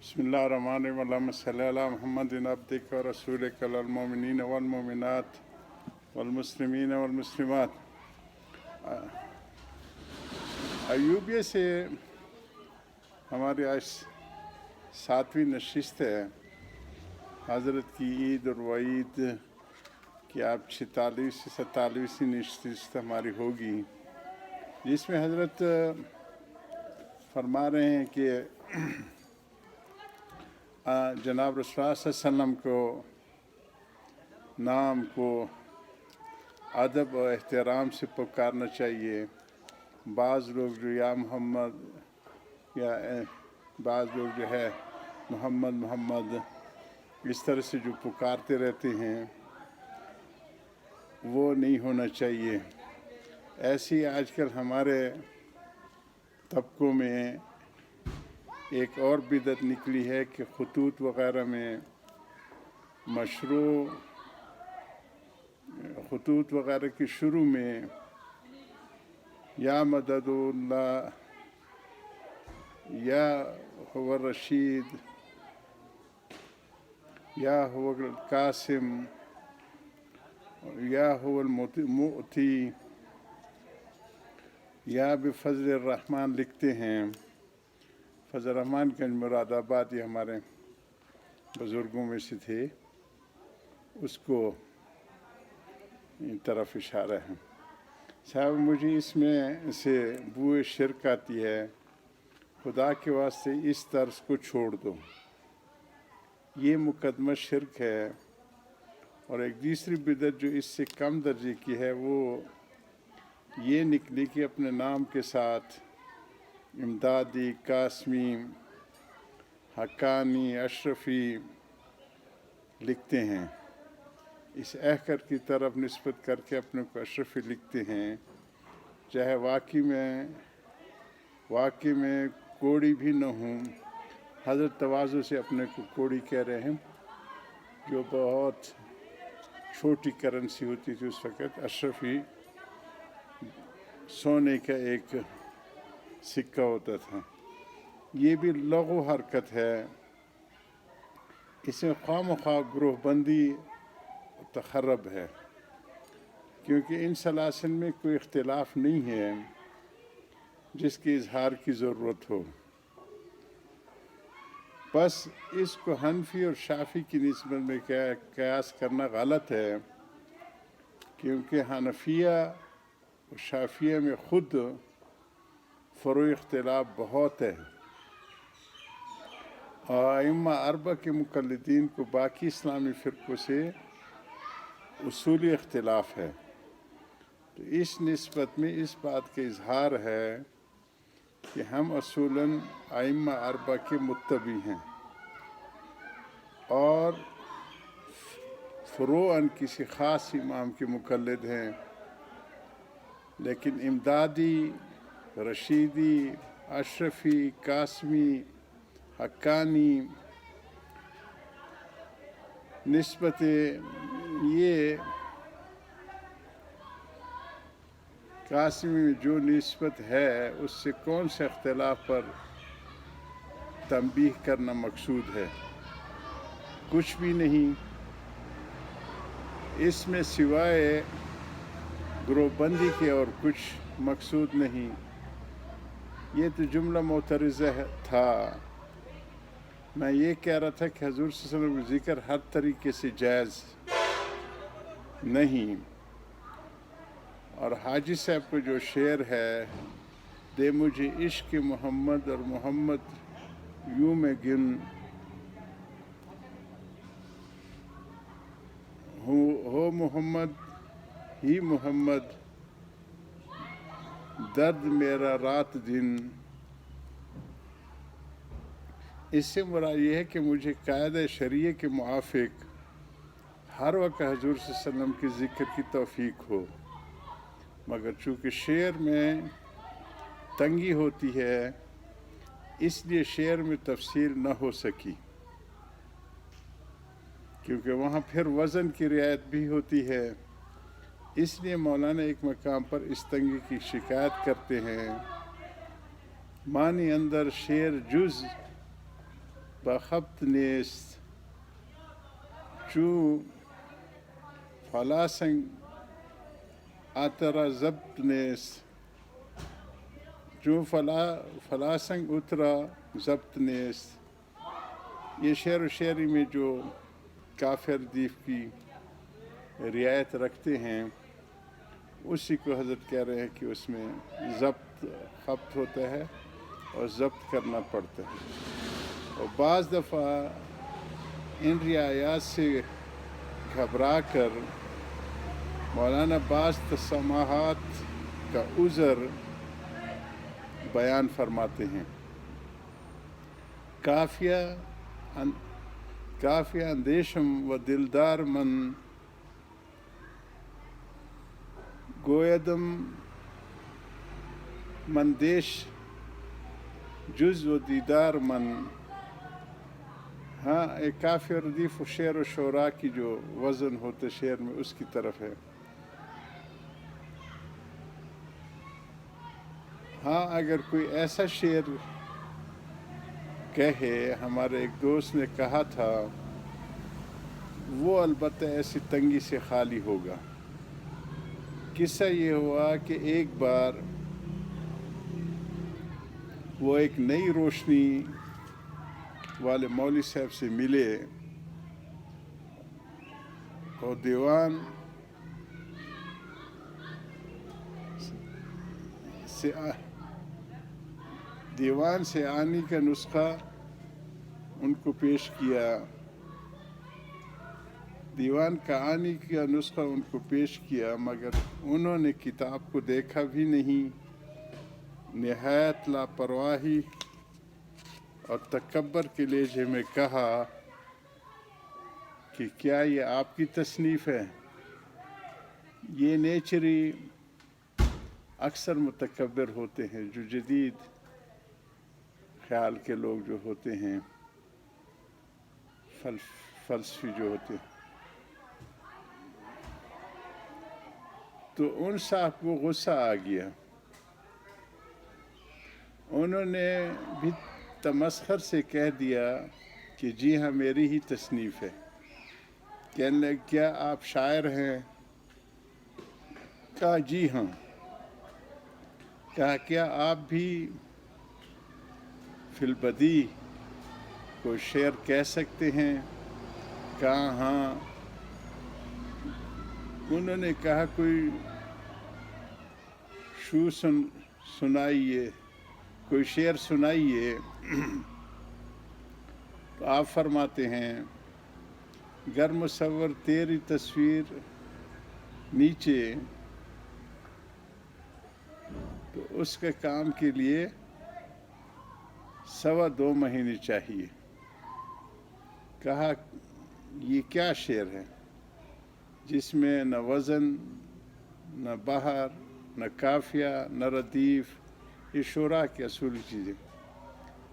बिस्मिल्लाहिर्रहमानिर्रहीम अल्लाहुम्मा सल्लि अला मुहम्मदिन अब्दिका व रसूलिका अल मोमिनीन वल मोमिनात वल मुस्लिमीन वल मुस्लिमात। अयूबिया से हमारी आज 7वीं नशिस्त है। हज़रत की ईद और वईद की आप 46 से 47वीं नशिस्त हमारी होगी, जिसमें हज़रत फरमा रहे हैं कि जनाब रसूलुल्लाह सल्लल्लाहु अलैहि वसल्लम को नाम को अदब और एहतराम से पुकारना चाहिए। बाज़ लोग जो या मोहम्मद या बाज़ लोग जो है मोहम्मद मोहम्मद इस तरह से जो पुकारते रहते हैं, वो नहीं होना चाहिए। ऐसी आजकल हमारे तबकों में एक और बिदअत निकली है कि खतूत वग़ैरह में खतूत वग़ैरह के शुरू में या मददुल्लाह या हुवा रशीद या हुवा कासिम या हुवा मुअती या बिफ़ज़्ल रहमान लिखते हैं। फज़ल रहमान गंज मुरादाबाद ये हमारे बुज़ुर्गों में से थे, उसको इन तरफ इशारा है। साहब मुझे इसमें से बुए शिरक आती है, खुदा के वास्ते इस तर्स को छोड़ दो, ये मुकदमा शिरक है। और एक दूसरी बिदअत जो इससे कम दर्जे की है वो ये निकली कि अपने नाम के साथ इमदादी, कासमी, हक्कानी, अशरफ़ी लिखते हैं। इस अहकर की तरफ निस्बत करके अपने को अशरफ़ी लिखते हैं, चाहे वाक़ई में कोड़ी भी न हूँ। हज़रत तवाज़ु से अपने को कोड़ी कह रहे हैं, जो बहुत छोटी करेंसी होती थी उस वक़्त। अशरफ़ी सोने का एक सिक्का होता था। ये भी लग़ो हरकत है। इसमें ख़्वाह ग्रोहबंदी तख़र्रब है, क्योंकि इन सलासिल में कोई इख्तिलाफ़ नहीं है जिसके इजहार की ज़रूरत हो। बस इसको हनफी और शाफ़ी की निस्बत में क़यास करना गलत है, क्योंकि हनफिया और शाफ़िया में ख़ुद फ़ुरू इख्तिलाफ़ बहुत है और अइम्मा अरबा के मुक़ल्लिदीन को बाकी इस्लामी फ़िरक़ों से उसूली इख्तिलाफ़ है। तो इस निस्बत में इस बात का इजहार है कि हम असूलन अइम्मा अरबा के मुत्तबी हैं और फ़ुरूअन किसी ख़ास इमाम के मुक़ल्लिद हैं। लेकिन इमदादी, रशीदी, अशरफ़ी, कासमी, हक्कानी निस्बत ये कासमी में जो निस्बत है उससे कौन से इख्तिलाफ़ पर तंबीह करना मकसूद है? कुछ भी नहीं। इसमें सिवाय ग्रोहबंदी के और कुछ मकसूद नहीं। ये तो जुमला मोतरज़ा था। मैं ये कह रहा था कि हज़ूर सल्लल्लाहु अलैहि वसल्लम का ज़िक्र हर तरीके से जायज़ नहीं। और हाजी साहब को जो शेर है, दे मुझे इश्क़ मोहम्मद और मोहम्मद यूं में गिन, हो मोहम्मद ही मोहम्मद, दर्द मेरा रात दिन। इससे मुराद ये है कि मुझे कायदा शरीय के मुआफ़िक हर वक्त हज़ूर सल्लल्लाहु अलैहि वसल्लम के ज़िक्र की तौफ़ीक हो, मगर चूँकि शेर में तंगी होती है इसलिए शेर में तफसीर न हो सकी, क्योंकि वहाँ फिर वज़न की रियायत भी होती है। इसलिए मौलाना एक मकाम पर इस तंगी की शिकायत करते हैं। मानी अंदर शेर जुज़ بخبط نیست چو فلاسنگ اترا ضبط نیست جو فلاسنگ اترا ضبط نیست. یہ شعر و شاعری میں جو کافی ردیف کی رعایت رکھتے ہیں اسی کو حضرت کہہ رہے ہیں کہ اس میں ضبط خبط ہوتا ہے اور ضبط کرنا پڑتا ہے. اور بعض دفعہ ان رعایات سے گھبرا کر مولانا بعض تسامحات کا عذر بیان فرماتے ہیں. کافیہ اندیشم و دلدار من گویدم مندیش جز و دیدار من. ہاں ایک کافی ردیف و شعر و شعراء کی جو وزن ہوتے شعر میں اس کی طرف ہے. ہاں اگر کوئی ایسا شعر کہے، ہمارے ایک دوست نے کہا تھا، وہ البتہ ایسی تنگی سے خالی ہوگا. قصہ یہ ہوا کہ ایک بار وہ ایک نئی روشنی والے مولوی صاحب سے ملے اور دیوان سے آنے کا نسخہ ان کو پیش کیا. دیوان کا آنے کا نسخہ ان کو پیش کیا، مگر انہوں نے کتاب کو دیکھا بھی نہیں. نہایت لاپرواہی اور تکبر کے لہجے میں کہا کہ کیا یہ آپ کی تصنیف ہے؟ یہ نیچری اکثر متکبر ہوتے ہیں، جو جدید خیال کے لوگ جو ہوتے ہیں، فلسفی جو ہوتے ہیں. تو ان صاحب کو غصہ آ گیا. انہوں نے بھی تمسخر سے کہہ دیا کہ جی ہاں میری ہی تصنیف ہے. کہنے لگے کیا آپ شاعر ہیں؟ کہا جی ہاں. کہا کیا آپ بھی فی البدیع کوئی شعر کہہ سکتے ہیں؟ کہا ہاں. انہوں نے کہا کوئی سنائیے، کوئی شعر سنائیے. تو آپ فرماتے ہیں گر مصور تیری تصویر نیچے، تو اس کے کام کے لیے 2.25 مہینے چاہیے. کہا یہ کیا شعر ہے جس میں نہ وزن، نہ بحر، نہ قافیہ، نہ ردیف، یہ شعراء کی اصولی چیزیں.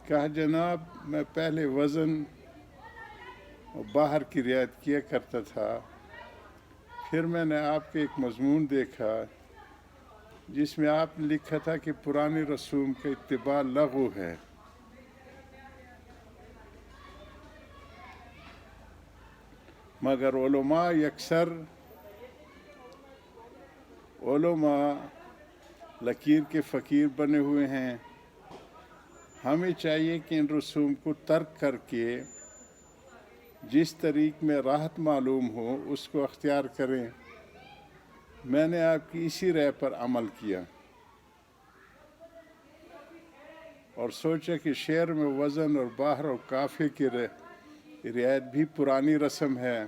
کہا جناب میں پہلے وزن اور بحر کی رعایت کیا کرتا تھا، پھر میں نے آپ کے ایک مضمون دیکھا جس میں آپ نے لکھا تھا کہ پرانی رسوم کا اتباع لغو ہے. مگر علماء لکیر کے فقیر بنے ہوئے ہیں. ہمیں چاہیے کہ ان رسوم کو ترک کر کے جس طریق میں راحت معلوم ہو اس کو اختیار کریں. میں نے آپ کی اسی رائے پر عمل کیا اور سوچا کہ شعر میں وزن اور بحر اور قافیے کی رعایت بھی پرانی رسم ہے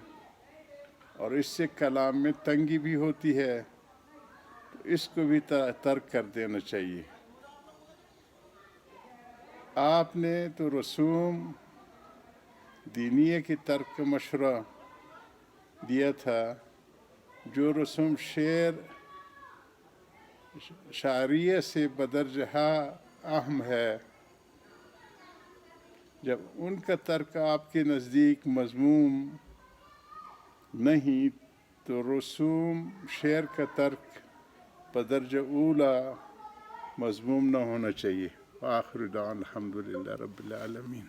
اور اس سے کلام میں تنگی بھی ہوتی ہے، تو اس کو بھی ترک کر دینا چاہیے. آپ نے تو رسوم دینیہ کی ترک کا مشورہ دیا تھا. جو رسوم شاعریہ سے بدرجہ اہم ہے، جب ان کا ترک آپ کے نزدیک مذموم نہیں، تو رسوم شعر کا ترک بدرجہ اولا مذموم نہ ہونا چاہیے. آخر دعوانا الحمدللہ رب العالمین.